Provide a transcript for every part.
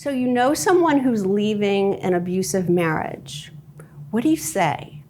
So you know someone who's leaving an abusive marriage. What do you say?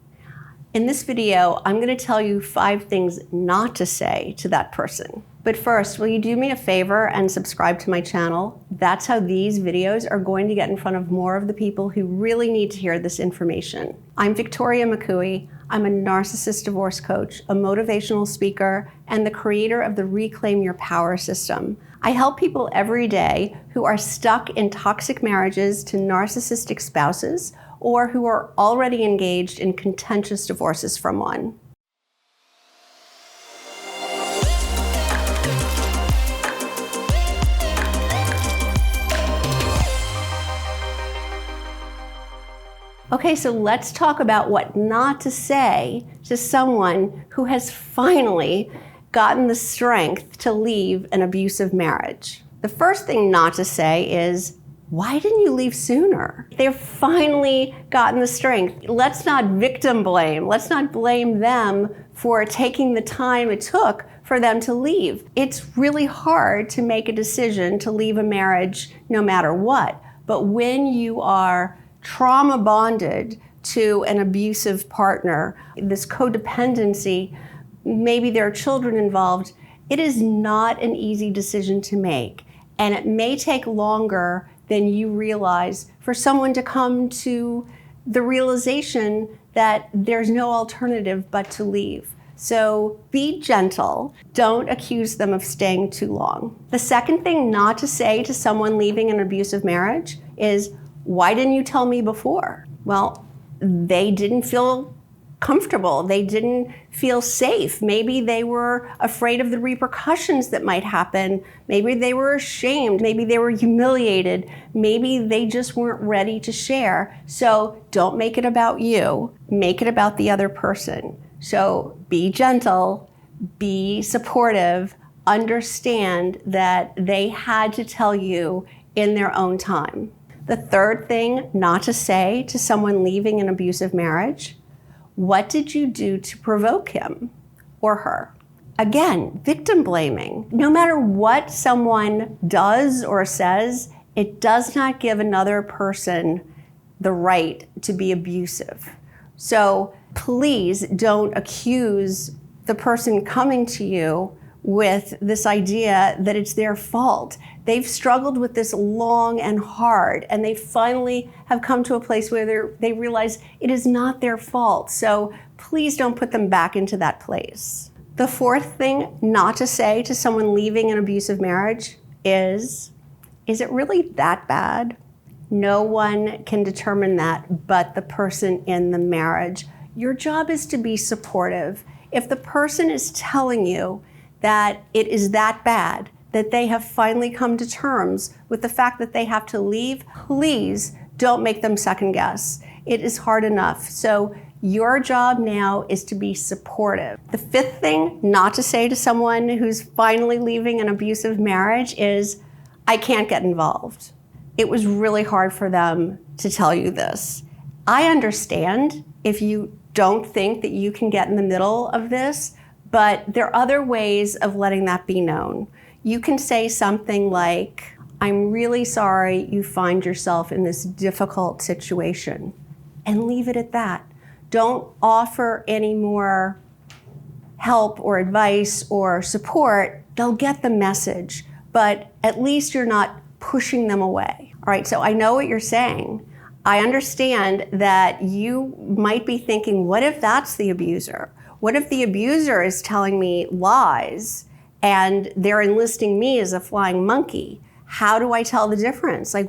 In this video, I'm going to tell you 5 things not to say to that person. But first, will you do me a favor and subscribe to my channel? That's how these videos are going to get in front of more of the people who really need to hear this information. I'm Victoria McCooey. I'm a narcissist divorce coach, a motivational speaker, and the creator of the Reclaim Your Power system. I help people every day who are stuck in toxic marriages to narcissistic spouses or who are already engaged in contentious divorces from one. Okay, so let's talk about what not to say to someone who has finally gotten the strength to leave an abusive marriage. The first thing not to say is, why didn't you leave sooner? They've finally gotten the strength. Let's not victim blame. Let's not blame them for taking the time it took for them to leave. It's really hard to make a decision to leave a marriage no matter what. But when you are trauma bonded to an abusive partner, this codependency, maybe there are children involved, it is not an easy decision to make. And it may take longer than you realize for someone to come to the realization that there's no alternative but to leave. So be gentle. Don't accuse them of staying too long. The second thing not to say to someone leaving an abusive marriage is, why didn't you tell me before? Well, they didn't feel comfortable. They didn't feel safe. Maybe they were afraid of the repercussions that might happen. Maybe they were ashamed. Maybe they were humiliated. Maybe they just weren't ready to share. So don't make it about you. Make it about the other person. So be gentle, be supportive, understand that they had to tell you in their own time. The third thing not to say to someone leaving an abusive marriage, what did you do to provoke him or her? Again, victim blaming. No matter what someone does or says, it does not give another person the right to be abusive. So please don't accuse the person coming to you with this idea that it's their fault. They've struggled with this long and hard, and they finally have come to a place where they realize it is not their fault. So please don't put them back into that place. The fourth thing not to say to someone leaving an abusive marriage is it really that bad? No one can determine that but the person in the marriage. Your job is to be supportive. If the person is telling you that it is that bad, that they have finally come to terms with the fact that they have to leave, please don't make them second guess. It is hard enough. So your job now is to be supportive. The fifth thing not to say to someone who's finally leaving an abusive marriage is, I can't get involved. It was really hard for them to tell you this. I understand if you don't think that you can get in the middle of this, but there are other ways of letting that be known. You can say something like, I'm really sorry you find yourself in this difficult situation, and leave it at that. Don't offer any more help or advice or support. They'll get the message, but at least you're not pushing them away. All right, so I know what you're saying. I understand that you might be thinking, what if that's the abuser? What if the abuser is telling me lies and they're enlisting me as a flying monkey? How do I tell the difference? Like,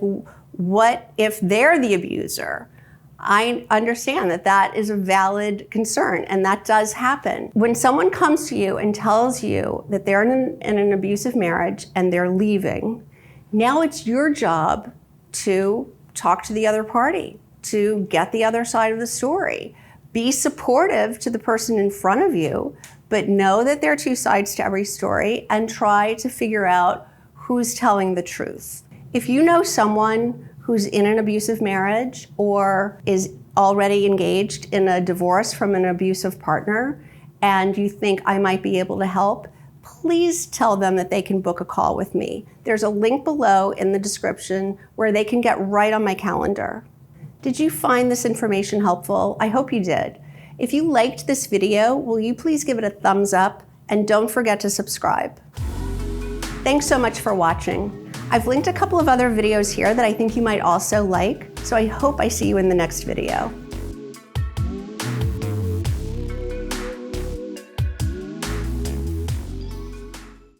what if they're the abuser? I understand that that is a valid concern, and that does happen. When someone comes to you and tells you that they're in an abusive marriage and they're leaving, now it's your job to talk to the other party, to get the other side of the story. Be supportive to the person in front of you, but know that there are 2 sides to every story and try to figure out who's telling the truth. If you know someone who's in an abusive marriage or is already engaged in a divorce from an abusive partner and you think I might be able to help, please tell them that they can book a call with me. There's a link below in the description where they can get right on my calendar. Did you find this information helpful? I hope you did. If you liked this video, will you please give it a thumbs up and don't forget to subscribe. Thanks so much for watching. I've linked a couple of other videos here that I think you might also like, so I hope I see you in the next video.